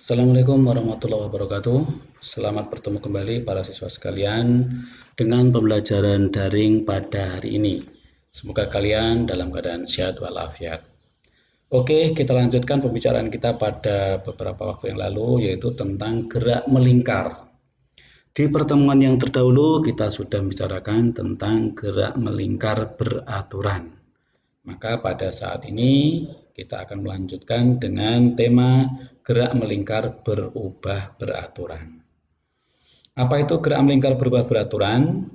Assalamualaikum warahmatullahi wabarakatuh. Selamat bertemu kembali para siswa sekalian dengan pembelajaran daring pada hari ini. Semoga kalian dalam keadaan sehat walafiat. Oke, kita lanjutkan pembicaraan kita pada beberapa waktu yang lalu, yaitu tentang gerak melingkar. Di pertemuan yang terdahulu kita sudah membicarakan tentang gerak melingkar beraturan. Maka pada saat ini kita akan melanjutkan dengan tema gerak melingkar berubah beraturan. Apa itu gerak melingkar berubah beraturan?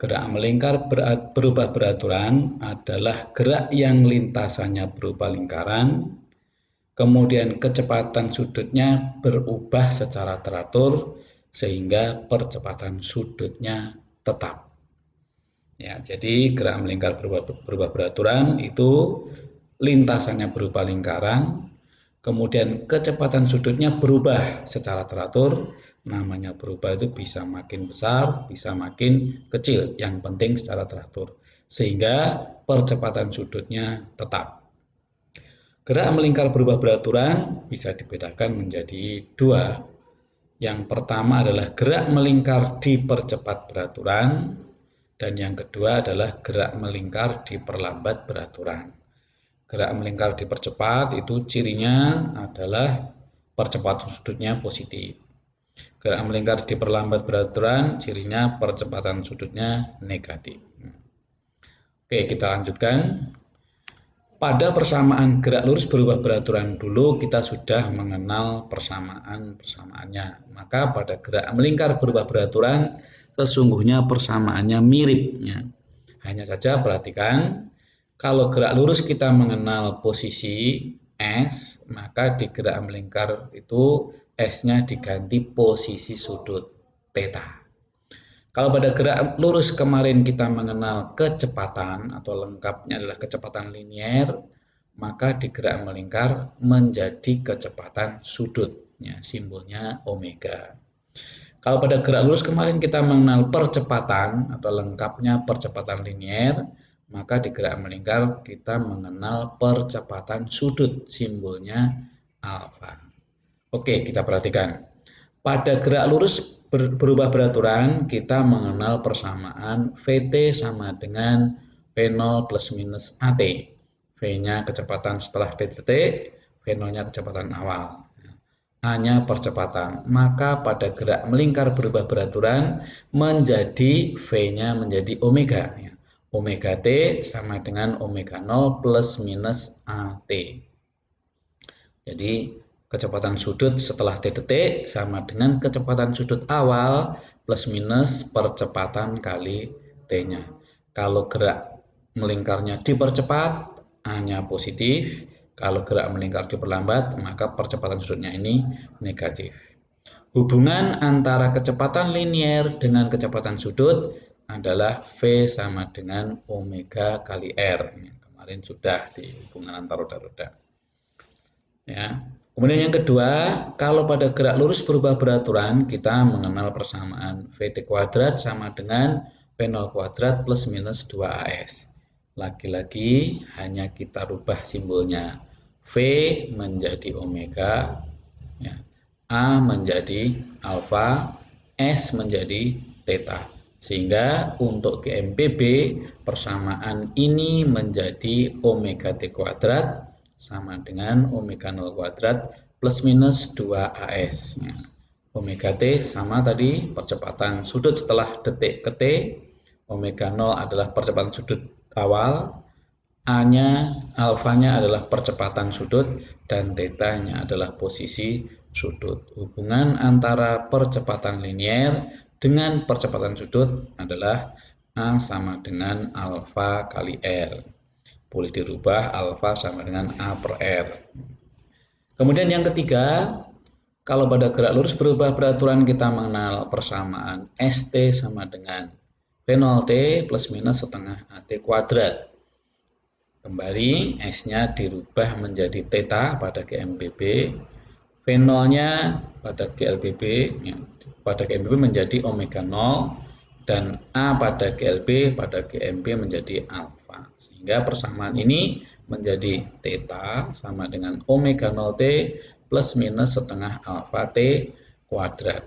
Gerak melingkar berubah beraturan adalah gerak yang lintasannya berupa lingkaran, kemudian kecepatan sudutnya berubah secara teratur sehingga percepatan sudutnya tetap. Ya, jadi gerak melingkar berubah beraturan itu lintasannya berupa lingkaran, kemudian kecepatan sudutnya berubah secara teratur. Namanya berubah itu bisa makin besar, bisa makin kecil, yang penting secara teratur, sehingga percepatan sudutnya tetap. Gerak melingkar berubah beraturan bisa dibedakan menjadi dua. Yang pertama adalah gerak melingkar dipercepat beraturan, dan yang kedua adalah gerak melingkar diperlambat beraturan. Gerak melingkar dipercepat itu cirinya adalah percepatan sudutnya positif. Gerak melingkar diperlambat beraturan cirinya percepatan sudutnya negatif. Oke, kita lanjutkan. Pada persamaan gerak lurus berubah beraturan dulu kita sudah mengenal persamaannya. Maka pada gerak melingkar berubah beraturan sesungguhnya persamaannya mirip. Hanya saja perhatikan, kalau gerak lurus kita mengenal posisi S, maka di gerak melingkar itu S-nya diganti posisi sudut theta. Kalau pada gerak lurus kemarin kita mengenal kecepatan atau lengkapnya adalah kecepatan linier, maka di gerak melingkar menjadi kecepatan sudut, simbolnya omega. Kalau pada gerak lurus kemarin kita mengenal percepatan atau lengkapnya percepatan linier, maka di gerak melingkar kita mengenal percepatan sudut, simbolnya alfa. Oke, kita perhatikan. Pada gerak lurus berubah beraturan, kita mengenal persamaan VT sama dengan V0 plus minus AT. V-nya kecepatan setelah detik, V0-nya kecepatan awal. A-nya percepatan. Maka pada gerak melingkar berubah beraturan menjadi V-nya menjadi omega. Omega T sama dengan omega 0 plus minus AT. Jadi kecepatan sudut setelah T detik sama dengan kecepatan sudut awal plus minus percepatan kali T-nya. Kalau gerak melingkarnya dipercepat, A-nya positif. Kalau gerak melingkar diperlambat, maka percepatan sudutnya ini negatif. Hubungan antara kecepatan linier dengan kecepatan sudut adalah V sama dengan omega kali R. Kemarin sudah di hubungan antar roda-roda. Ya. Kemudian yang kedua, kalau pada gerak lurus berubah beraturan, kita mengenal persamaan VT kuadrat sama dengan V0 kuadrat plus minus 2AS. Lagi-lagi hanya kita rubah simbolnya. V menjadi omega, ya. A menjadi alfa, S menjadi theta. Sehingga untuk GMPB persamaan ini menjadi omega T kuadrat sama dengan omega 0 kuadrat plus minus 2AS. Omega T sama tadi percepatan sudut setelah detik ke T. Omega 0 adalah percepatan sudut awal. A-nya, alfanya adalah percepatan sudut dan theta-nya adalah posisi sudut. Hubungan antara percepatan linier dengan percepatan sudut adalah A sama dengan alfa kali R. Boleh dirubah alfa sama dengan A per R. Kemudian yang ketiga, kalau pada gerak lurus berubah beraturan kita mengenal persamaan ST sama dengan V0T plus minus setengah AT kuadrat. Kembali S-nya dirubah menjadi theta pada GMPB, V0-nya pada GLBB, menjadi omega 0, dan A pada GLB pada GMB menjadi alfa. Sehingga persamaan ini menjadi theta sama dengan omega 0T plus minus setengah alfa T kuadrat.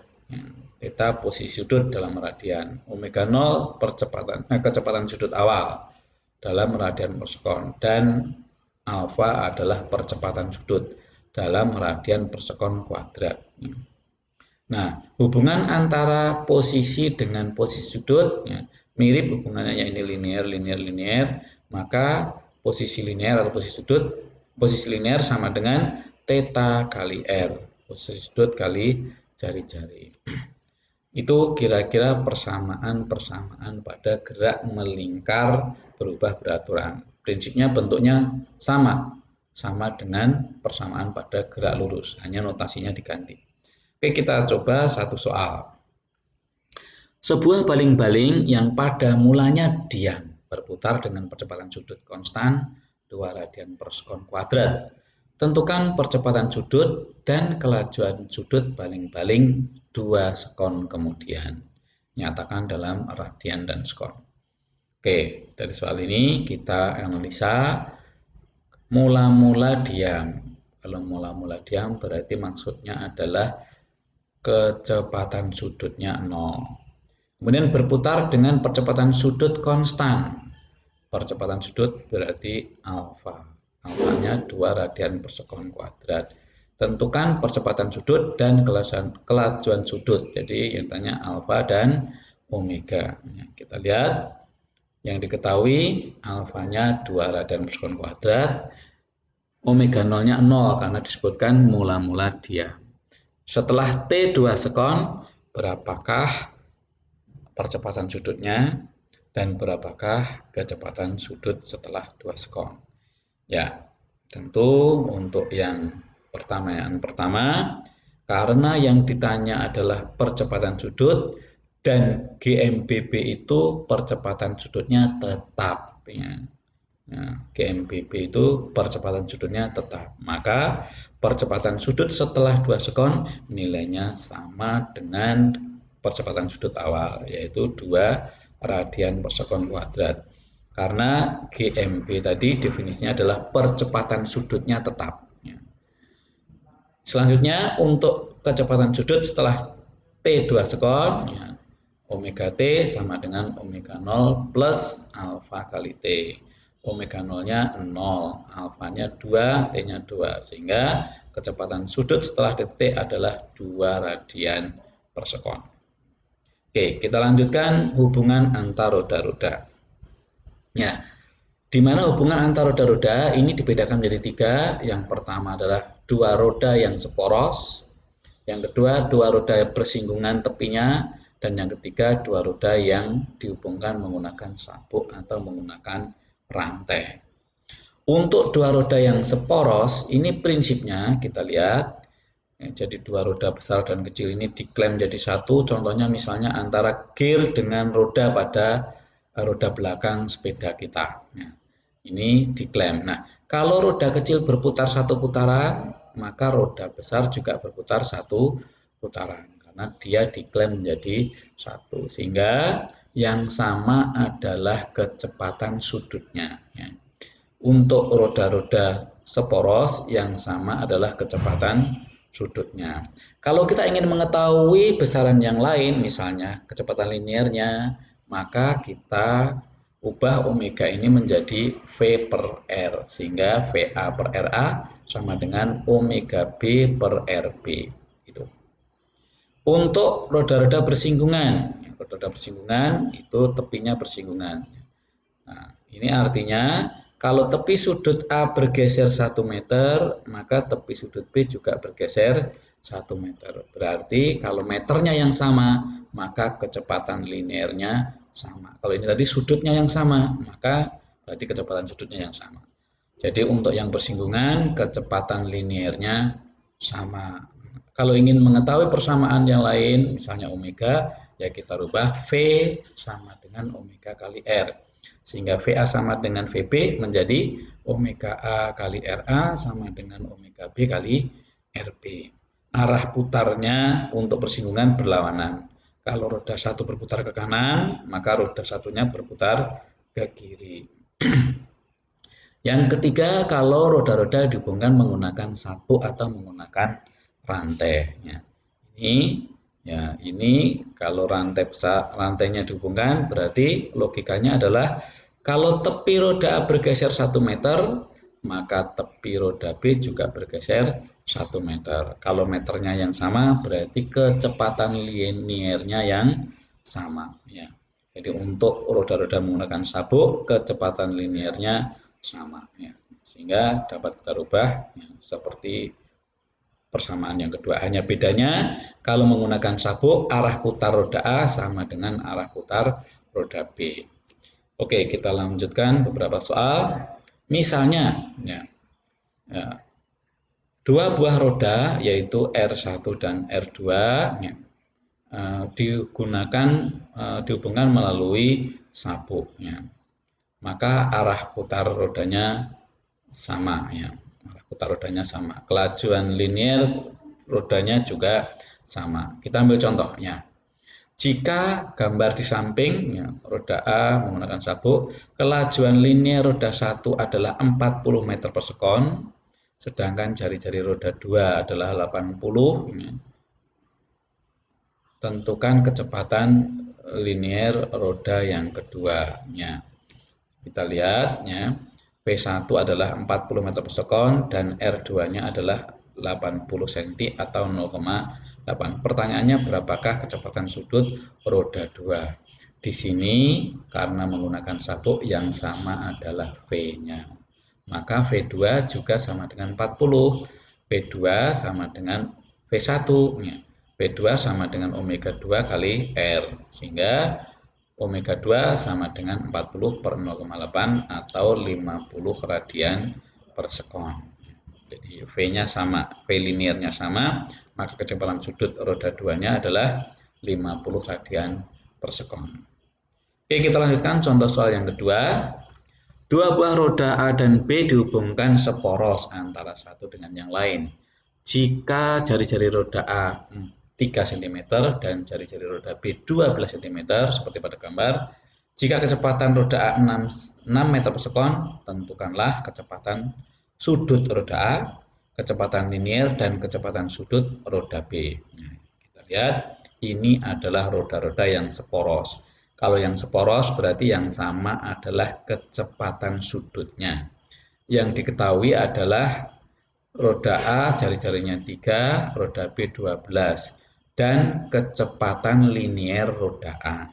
Theta posisi sudut dalam radian. Omega 0 kecepatan sudut awal dalam radian per sekon. Dan alfa adalah percepatan sudut dalam radian per sekon kuadrat. Nah, hubungan antara posisi dengan posisi sudut mirip hubungannya ini linear, maka posisi linear atau posisi linear sama dengan theta kali R, posisi sudut kali jari-jari. Itu kira-kira persamaan pada gerak melingkar berubah beraturan. Prinsipnya bentuknya sama dengan persamaan pada gerak lurus, hanya notasinya diganti. Oke, kita coba satu soal. Sebuah baling-baling yang pada mulanya diam berputar dengan percepatan sudut konstan 2 radian per sekon kuadrat. Tentukan percepatan sudut dan kelajuan sudut baling-baling 2 sekon kemudian. Nyatakan dalam radian dan sekon. Oke, dari soal ini kita analisa mula-mula diam. Kalau mula-mula diam berarti maksudnya adalah kecepatan sudutnya 0. Kemudian berputar dengan percepatan sudut konstan. Percepatan sudut berarti alfa. Alfanya 2 radian per sekon kuadrat. Tentukan percepatan sudut dan kelajuan sudut. Jadi yang tanya alfa dan omega. Kita lihat yang diketahui alfanya 2 radian per sekon kuadrat. Omega 0-nya 0 karena disebutkan mula-mula diam. Setelah T 2 sekon, berapakah percepatan sudutnya dan berapakah kecepatan sudut setelah 2 sekon? Ya, tentu untuk yang pertama, karena yang ditanya adalah percepatan sudut dan GMBB itu percepatan sudutnya tetap. Ya. Nah, GMBB itu percepatan sudutnya tetap. Maka percepatan sudut setelah 2 sekon nilainya sama dengan percepatan sudut awal, yaitu 2 radian per sekon kuadrat. Karena GMB tadi definisinya adalah percepatan sudutnya tetap. Selanjutnya untuk kecepatan sudut setelah T 2 sekon, omega T sama dengan omega 0 plus alfa kali T. Omega 0-nya 0, alfanya 2, T-nya 2, sehingga kecepatan sudut setelah detik adalah 2 radian per sekon. Oke, kita lanjutkan hubungan antar roda-roda. Ya, di mana hubungan antar roda-roda ini dibedakan menjadi 3. Yang pertama adalah 2 roda yang seporos, yang kedua 2 roda bersinggungan tepinya, dan yang ketiga 2 roda yang dihubungkan menggunakan sabuk atau menggunakan rantai. Untuk 2 roda yang seporos, ini prinsipnya kita lihat, jadi 2 roda besar dan kecil ini diklaim jadi satu. Contohnya misalnya antara gear dengan roda pada roda belakang sepeda kita. Nah, ini diklaim. Nah, kalau roda kecil berputar 1 putaran, maka roda besar juga berputar 1 putaran. Karena dia diklaim menjadi satu, sehingga yang sama adalah kecepatan sudutnya. Untuk roda-roda seporos yang sama adalah kecepatan sudutnya. Kalau kita ingin mengetahui besaran yang lain, misalnya kecepatan linearnya, maka kita ubah omega ini menjadi V per R, sehingga VA per RA sama dengan omega B per RB. Itu. Untuk roda-roda bersinggungan itu tepinya bersinggungan. Nah, ini artinya kalau tepi sudut A bergeser 1 meter, maka tepi sudut B juga bergeser 1 meter. Berarti kalau meternya yang sama, maka kecepatan linearnya sama. Kalau ini tadi sudutnya yang sama, maka berarti kecepatan sudutnya yang sama. Jadi untuk yang bersinggungan, kecepatan linearnya sama. Kalau ingin mengetahui persamaan yang lain, misalnya omega, ya kita rubah V sama dengan omega kali R. Sehingga VA sama dengan VB menjadi omega A kali RA sama dengan omega B kali RB. Arah putarnya untuk bersinggungan berlawanan. Kalau roda satu berputar ke kanan, maka roda satunya berputar ke kiri. Yang ketiga, kalau roda-roda dihubungkan menggunakan sabuk atau menggunakan rantai. Ini kalau rantainya dihubungkan, berarti logikanya adalah kalau tepi roda A bergeser 1 meter, maka tepi roda B juga bergeser 1 meter. Kalau meternya yang sama, berarti kecepatan liniernya yang sama. Ya. Jadi untuk roda-roda menggunakan sabuk, kecepatan liniernya sama. Ya. Sehingga dapat kita rubah ya, seperti persamaan yang kedua. Hanya bedanya kalau menggunakan sabuk, arah putar roda A sama dengan arah putar roda B. Oke, kita lanjutkan beberapa soal. Misalnya, dua buah roda yaitu R1 dan R2 dihubungkan melalui sabuk. Maka arah putar rodanya sama. Arah putar rodanya sama. Kelajuan linier rodanya juga sama. Kita ambil contohnya. Jika gambar di samping roda A menggunakan sabuk, kelajuan linier roda 1 adalah 40 meter per sekon, sedangkan jari-jari roda 2 adalah 80. Tentukan kecepatan linier roda yang kedua. Kita lihat P1 adalah 40 meter per sekon dan R2-nya adalah 80 cm atau 0,8. Pertanyaannya berapakah kecepatan sudut roda 2? Di sini karena menggunakan sabuk yang sama adalah V-nya. Maka V2 juga sama dengan 40. P2 sama dengan V1. P2 sama dengan omega 2 kali R. Sehingga omega 2 sama dengan 40 per 0,8 atau 50 radian per sekon. Jadi V-nya sama, V liniernya sama, maka kecepatan sudut roda 2-nya adalah 50 radian per sekon. Oke, kita lanjutkan contoh soal yang kedua. Dua buah roda A dan B dihubungkan seporos antara satu dengan yang lain. Jika jari-jari roda A 3 cm dan jari-jari roda B 12 cm seperti pada gambar. Jika kecepatan roda A 6 meter per sekon, tentukanlah kecepatan sudut roda A, kecepatan linier, dan kecepatan sudut roda B. Nah, kita lihat, ini adalah roda-roda yang seporos. Kalau yang seporos berarti yang sama adalah kecepatan sudutnya. Yang diketahui adalah roda A jari-jarinya 3, roda B 12. Dan kecepatan linier roda A.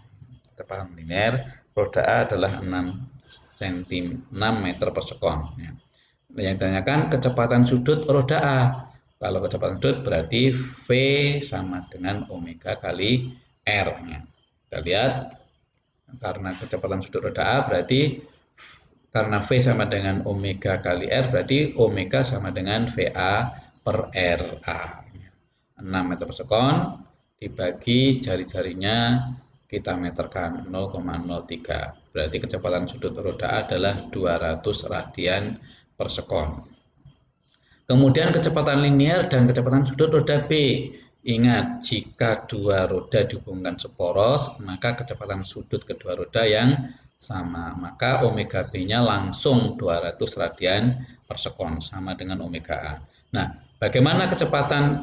Kecepatan linier roda A adalah 6 meter per sekon. Yang ditanyakan kecepatan sudut roda A. Kalau kecepatan sudut berarti V sama dengan omega kali R. Kita lihat, karena kecepatan sudut roda A berarti karena V sama dengan omega kali R berarti omega sama dengan VA per RA. 6 meter per sekon dibagi jari-jarinya kita meterkan 0,03. Berarti kecepatan sudut roda A adalah 200 radian per sekon. Kemudian kecepatan linier dan kecepatan sudut roda B. Ingat, jika dua roda dihubungkan seporos, maka kecepatan sudut kedua roda yang sama. Maka omega B-nya langsung 200 radian per sekon, sama dengan omega A. Nah, bagaimana kecepatan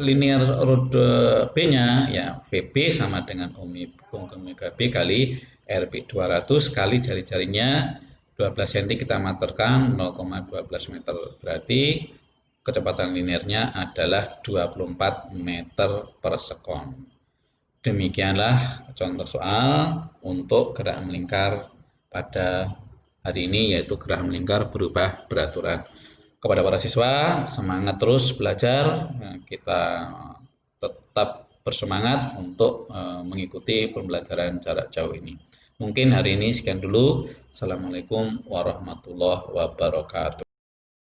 linier roda B-nya? Ya, VB sama dengan omega B kali RB. 200 kali jari-jarinya 12 cm kita meterkan 0,12 meter. Berarti kecepatan liniernya adalah 24 meter per sekon. Demikianlah contoh soal untuk gerak melingkar pada hari ini, yaitu gerak melingkar berubah beraturan. Kepada para siswa, semangat terus belajar. Kita tetap bersemangat untuk mengikuti pembelajaran jarak jauh ini. Mungkin hari ini sekian dulu. Assalamualaikum warahmatullahi wabarakatuh.